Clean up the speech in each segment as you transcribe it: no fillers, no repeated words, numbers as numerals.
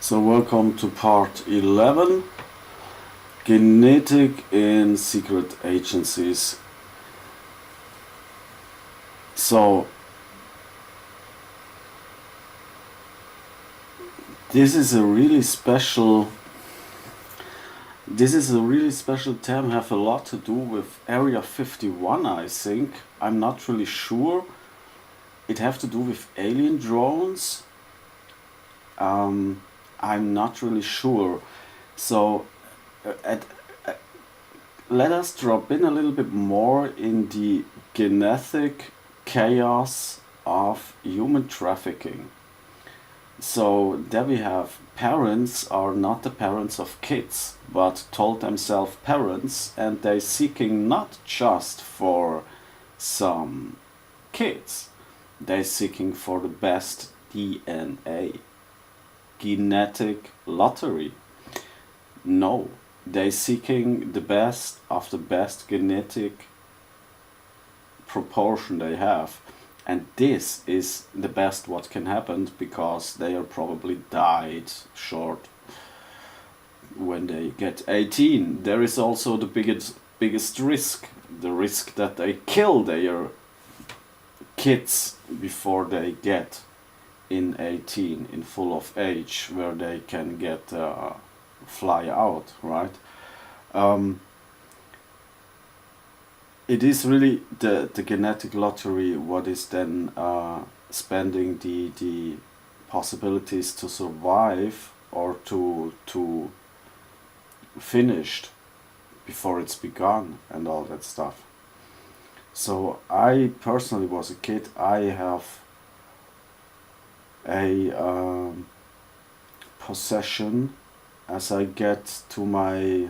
So welcome to part 11, Genetic in Secret Agencies. So this is a really special term, have a lot to do with Area 51, I think. I'm not really sure. It have to do with alien drones. I'm not really sure. So let us drop in a little bit more in the genetic chaos of human trafficking. So there we have parents are not the parents of kids, but told themselves parents, and they're seeking not just for some kids, they're seeking for the best DNA. Genetic lottery. No, they're seeking the best of the best genetic proportion they have. And this is the best what can happen, because they are probably died short when they get 18. There is also the biggest risk, the risk that they kill their kids before they get in 18, in full of age, where they can get fly out, right? It is really the genetic lottery what is then spending the possibilities to survive or to finished before it's begun and all that stuff. So I personally was a kid. I have a possession as I get to my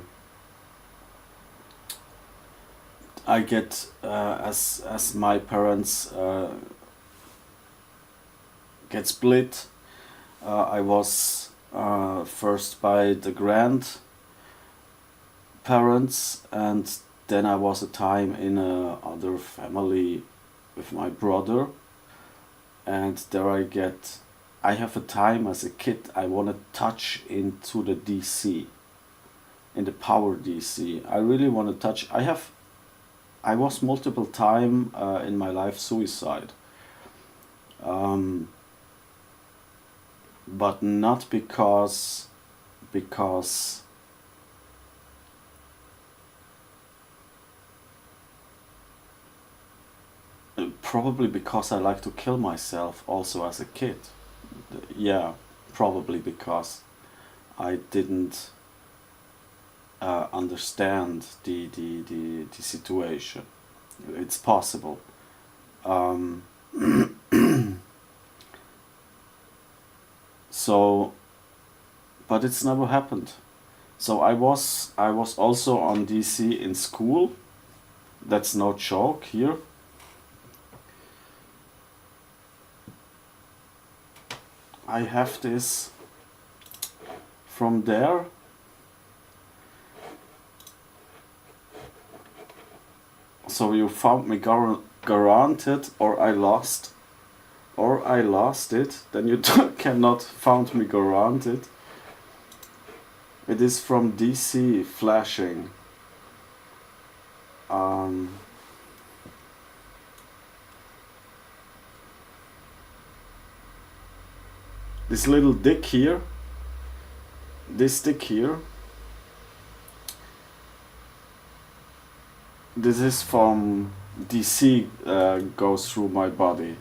as my parents get split. I was first by the grandparents, and then I was a time in a other family with my brother, and there I have a time as a kid I want to touch into the DC, in the power DC. I really want to touch. I was multiple time in my life suicide, but not because probably because I like to kill myself also as a kid. Yeah, probably because I didn't understand the situation. It's possible. So, but it's never happened. So I was also on DC in school. That's no joke here. I have this from there. So you found me guaranteed, or I lost it. Then you cannot found me guaranteed. It is from DC flashing. This little dick here. This dick here. This is from DC, goes through my body.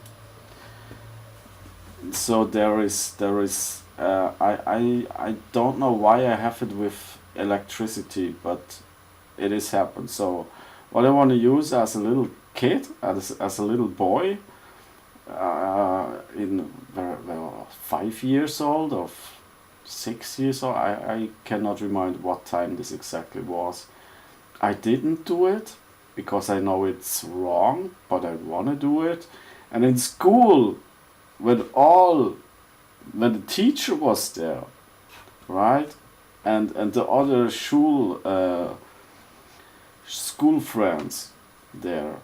So there is I don't know why I have it with electricity, but it has happened. So what I want to use as a little kid, as a little boy, in 5 years old or 6 years old, I cannot remind what time this exactly was. I didn't do it because I know it's wrong, but I want to do it. And in school, when the teacher was there, right, and the other school friends there,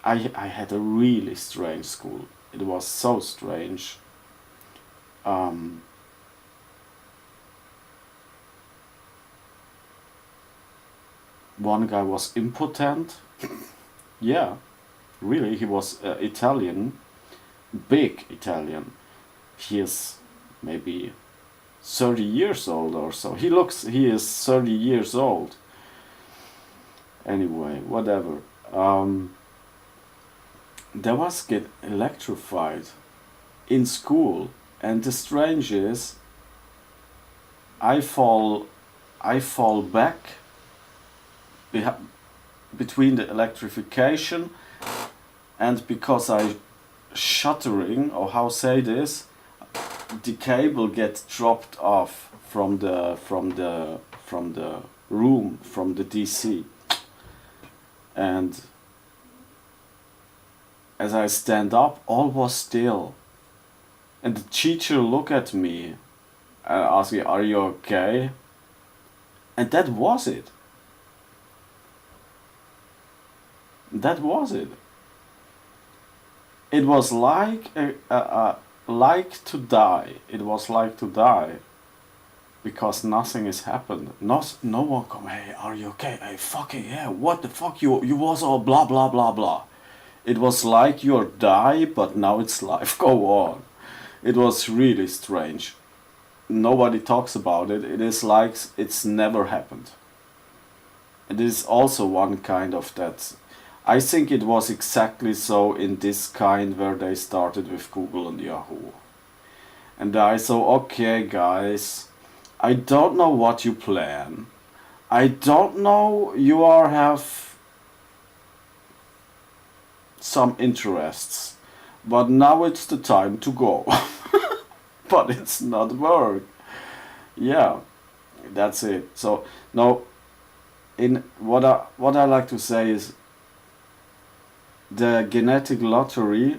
I had a really strange school. It was so strange. One guy was impotent. Yeah, really, he was Italian, big Italian. He is maybe 30 years old or so. He is 30 years old. Anyway, whatever. There was get electrified in school, and the strange is, I fall, I fall back between the electrification, and because I shuttering, or how say this, the cable gets dropped off from the room, from the DC, and as I stand up, all was still, and the teacher look at me and ask me, "Are you okay?" And that was it. That was it. It was like to die. It was like to die, because nothing has happened. No one come. Hey, are you okay? Hey, fucking yeah. What the fuck? You was all blah blah blah blah. It was like you're die, but now it's life. Go on. It was really strange. Nobody talks about it. It is like it's never happened. It is also one kind of that. I think it was exactly so in this kind where they started with Google and Yahoo. And I saw, okay, guys, I don't know what you plan. I don't know you are have some interests, but now it's the time to go. But it's not work. Yeah, that's it. So now, in what I like to say is, the genetic lottery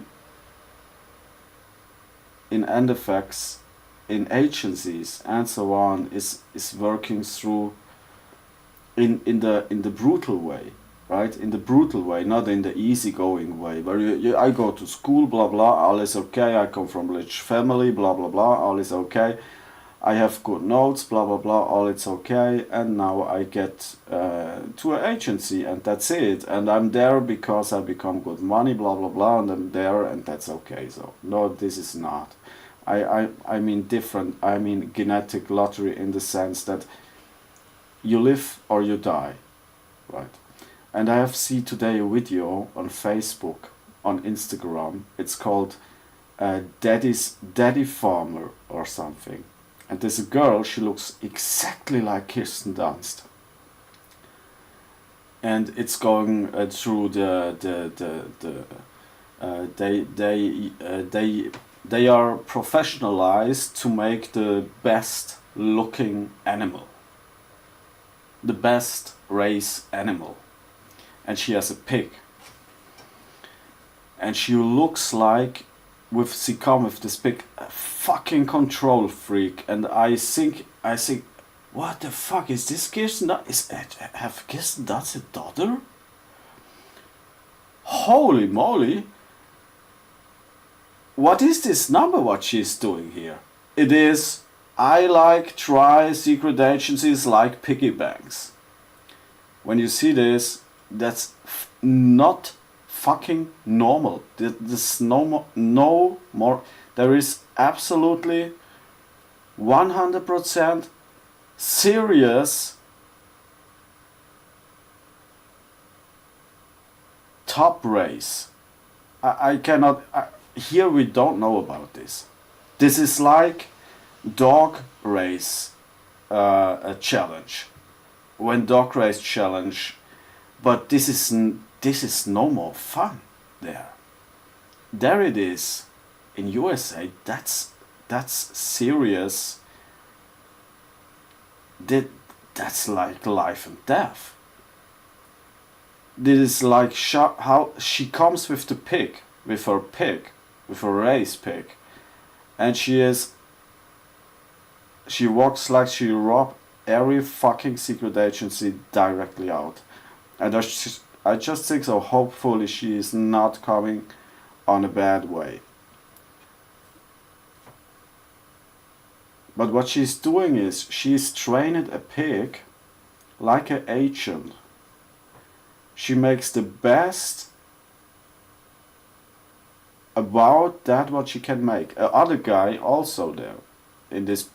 in end effects, in agencies and so on, is working through in the brutal way, right? In the brutal way, not in the easygoing way, where I go to school, blah blah, all is okay. I come from a rich family, blah blah blah, all is okay. I have good notes, blah blah blah, all it's okay, and now I get to an agency, and that's it. And I'm there because I become good money, blah blah blah, and I'm there, and that's okay. So no, this is not. I mean different. I mean genetic lottery in the sense that you live or you die, right? And I have seen today a video on Facebook, on Instagram. It's called Daddy Farmer or something. And there's a girl, she looks exactly like Kirsten Dunst. And it's going through they are professionalized to make the best looking animal, the best race animal. And she has a pig. And she looks like, she come with this big fucking control freak, and I think, what the fuck is this Kirsten? Have Kirsten Dunst a daughter? Holy moly! What is this number? What she's doing here? It is, I like try secret agencies like piggy banks. When you see this, that's not fucking normal. There's no more. There is absolutely 100% serious top race. I cannot. Here we don't know about this. This is like dog race a challenge. When dog race challenge, but this is no more fun there. There it is in USA. That's serious. That's like life and death. This is like how she comes with the pig, with her race pig, and she walks like she robbed every fucking secret agency directly out. And I just think so. Hopefully she is not coming on a bad way. But what she's doing is she's trained a pig like an agent She makes the best about that what she can make. Other guy also there in this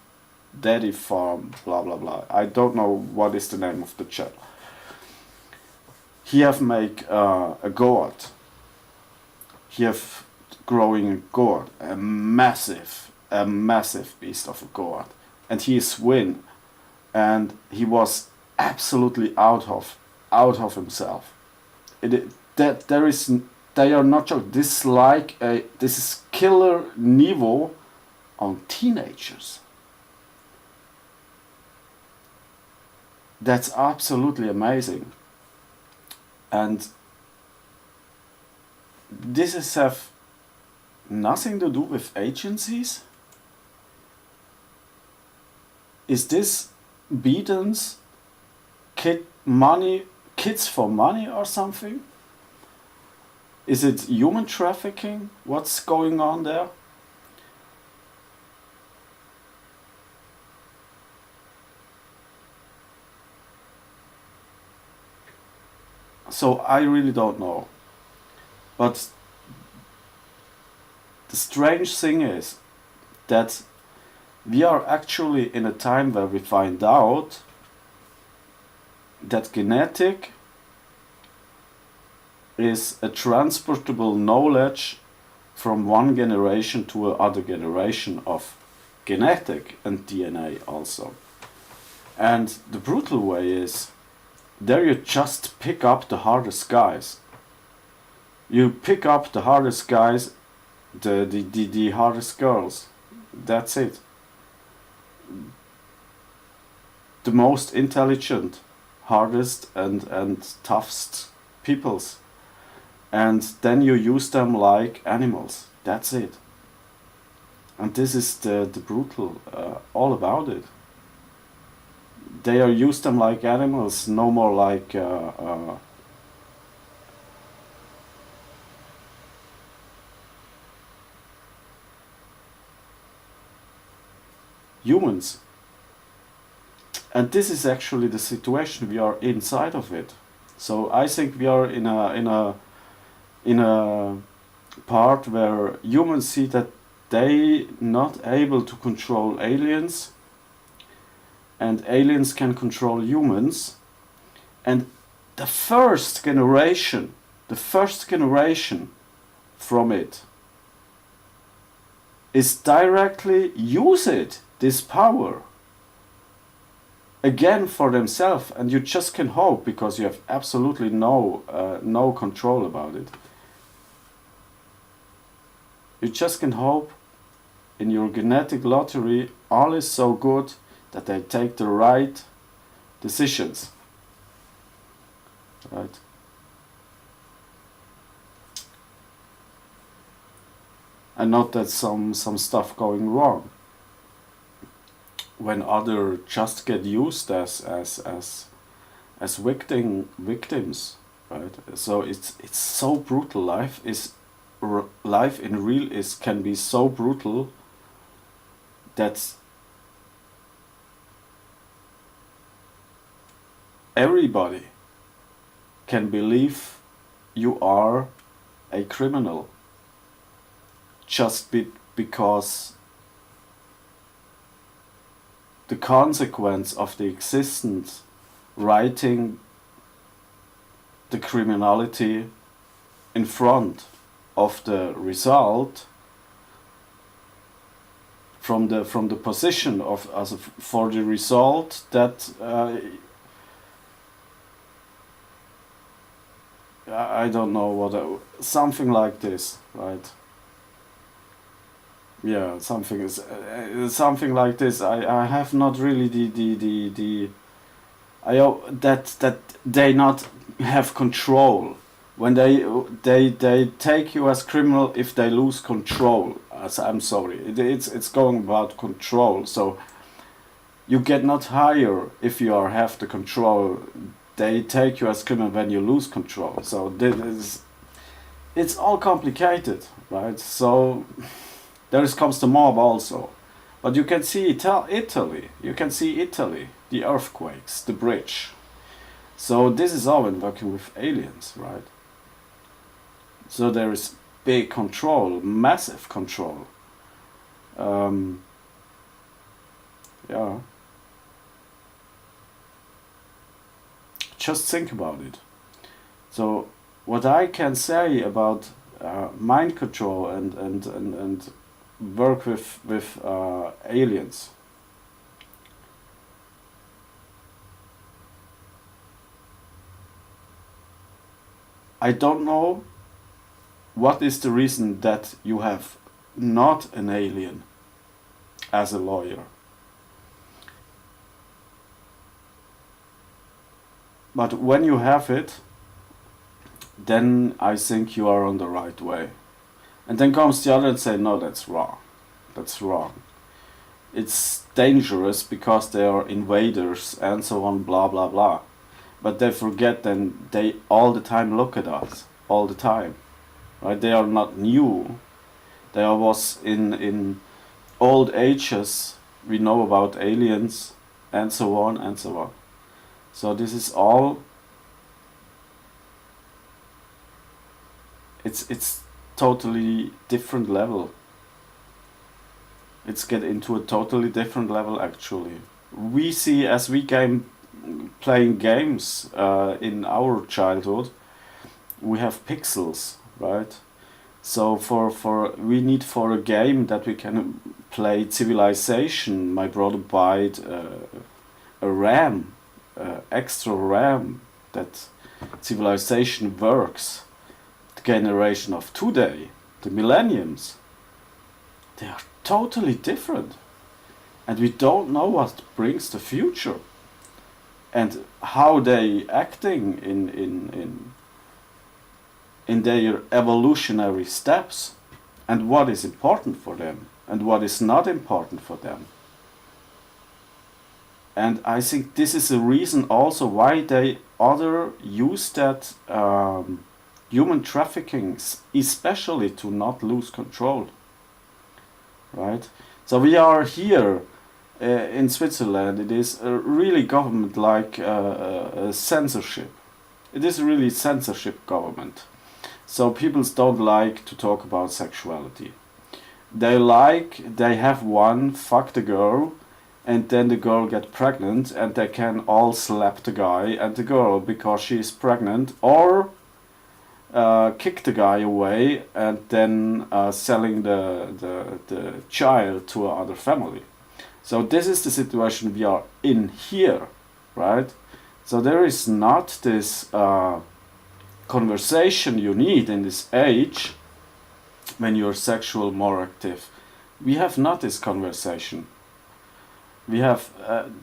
daddy farm, blah blah blah. I don't know what is the name of the channel. He have make a gourd. He have growing a gourd, a massive beast of a gourd, and he is win, and he was absolutely out of himself. That there is, they are not joking. This is killer niveau on teenagers. That's absolutely amazing. And this is have nothing to do with agencies. Is this beatings, kids for money or something? Is it human trafficking? What's going on there? So I really don't know. But the strange thing is that we are actually in a time where we find out that genetic is a transportable knowledge from one generation to another generation of genetic and DNA also. And the brutal way is, there you just pick up the hardest guys. You pick up the hardest guys, the hardest girls. That's it. The most intelligent, hardest and toughest peoples. And then you use them like animals. That's it. And this is the brutal all about it. They are used them like animals, no more like humans. And this is actually the situation we are inside of it. So I think we are in a part where humans see that they not able to control aliens, and aliens can control humans, and the first generation from it is directly use this power again for themselves, and you just can hope, because you have absolutely no control about it. You just can hope in your genetic lottery all is so good that they take the right decisions. Right? And not that some stuff going wrong. When other just get used as victims, right? So it's so brutal. Life in real can be so brutal that everybody can believe you are a criminal just because the consequence of the existence writing the criminality in front of the result from the position of for the result that I don't know what something like this, right? Yeah, something like this. I have not really the that they not have control when they take you as criminal if they lose control. I'm sorry, it's going about control. So you get not higher if you have the control. They take you as criminal when you lose control. So it's all complicated, right? So there comes the mob also, but you can see Italy. You can see Italy, the earthquakes, the bridge. So this is all when working with aliens, right? So there is big control, massive control. Yeah. Just think about it. So what I can say about mind control and work with aliens. I don't know what is the reason that you have not an alien as a lawyer. But when you have it, then I think you are on the right way. And then comes the other and say, no, that's wrong. That's wrong. It's dangerous because they are invaders and so on, blah, blah, blah. But they forget then they all the time look at us, all the time. Right? They are not new. There was in old ages, we know about aliens and so on and so on. So this is all, it's totally different level. It's get into a totally different level actually. We see as we playing games in our childhood, we have pixels, right? So for we need for a game that we can play Civilization, my brother bought a RAM, extra RAM that Civilization works. The generation of today, the millenniums, they are totally different, and we don't know what brings the future and how they acting in their evolutionary steps, and what is important for them and what is not important for them. And I think this is a reason also why they other use that human trafficking, especially to not lose control. Right? So we are here in Switzerland. It is a really government like censorship. It is really censorship government. So people don't like to talk about sexuality. They have one, fuck the girl, and then the girl get pregnant, and they can all slap the guy and the girl because she is pregnant, or kick the guy away and then selling the child to another family. So this is the situation we are in here, right? So there is not this conversation you need in this age when you're sexual more active. We have not this conversation. We have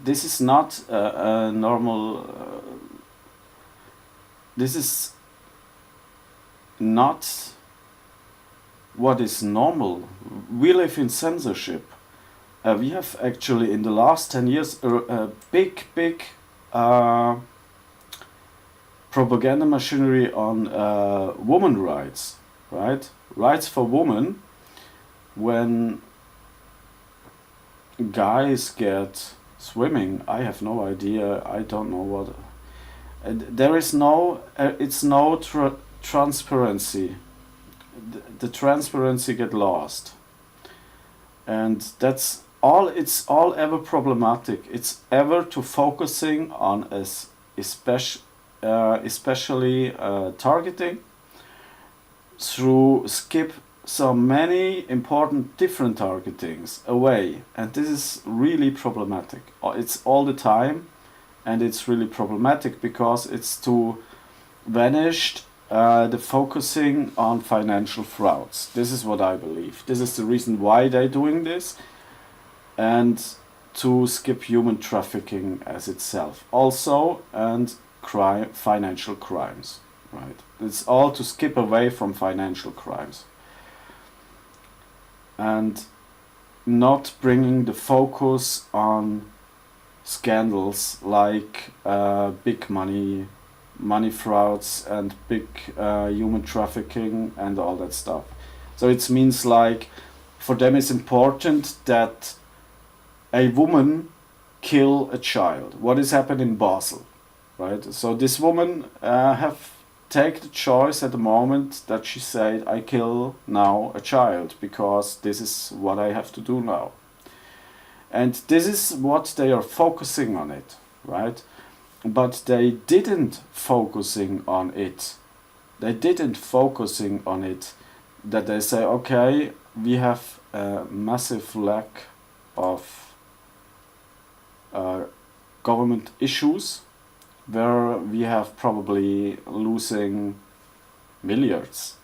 this is not a normal. This is not what is normal. We live in censorship. We have actually in the last 10 years a big propaganda machinery on women rights, right? Rights for women. When guys get swimming, I have no idea. I don't know what. There is no. It's no transparency. The transparency get lost, and that's all. It's all ever problematic. It's ever to focusing on especially targeting through skip so many important different targetings away, and this is really problematic. It's all the time, and it's really problematic because it's to vanished the focusing on financial frauds. This is what I believe. This is the reason why they're doing this, and to skip human trafficking as itself also, and financial crimes, right? It's all to skip away from financial crimes and not bringing the focus on scandals like big money frauds and big human trafficking and all that stuff. So it means like for them it's important that a woman kill a child. What is happening in Basel? right? So this woman have take the choice at the moment that she said, I kill now a child because this is what I have to do now. And this is what they are focusing on it, right? But they didn't focusing on it. They didn't focusing on it that they say, okay, we have a massive lack of government issues where we have probably losing milliards.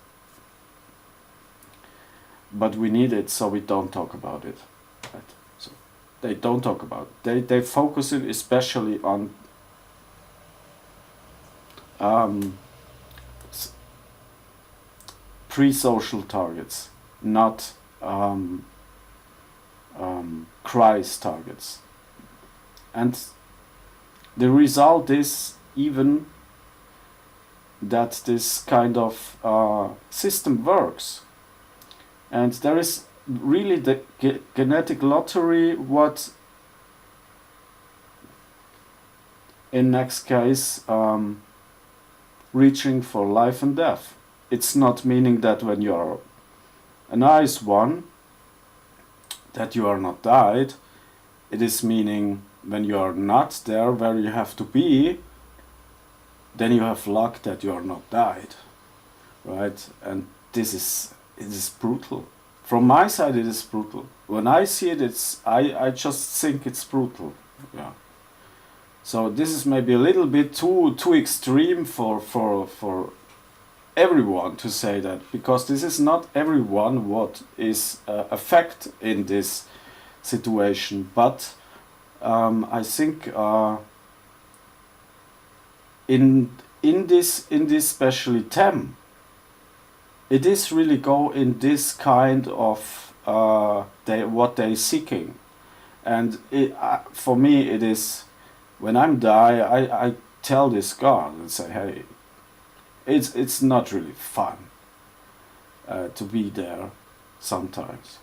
But we need it, so we don't talk about it. Right? So they don't talk about it. They focus it especially on pre-social targets, not crisis targets. And the result is even that this kind of system works. And there is really the genetic lottery what in next case reaching for life and death. It's not meaning that when you're a nice one that you are not died. It is meaning when you are not there where you have to be, then you have luck that you are not died, right? And it is brutal. From my side, it is brutal. When I see it, I just think it's brutal. Yeah. So this is maybe a little bit too extreme for everyone to say that, because this is not everyone what is affected in this situation, but I think in this especially them, it is really go in this kind of what they seeking, and for me it is when I'm die I tell this God and say, hey, it's not really fun to be there sometimes.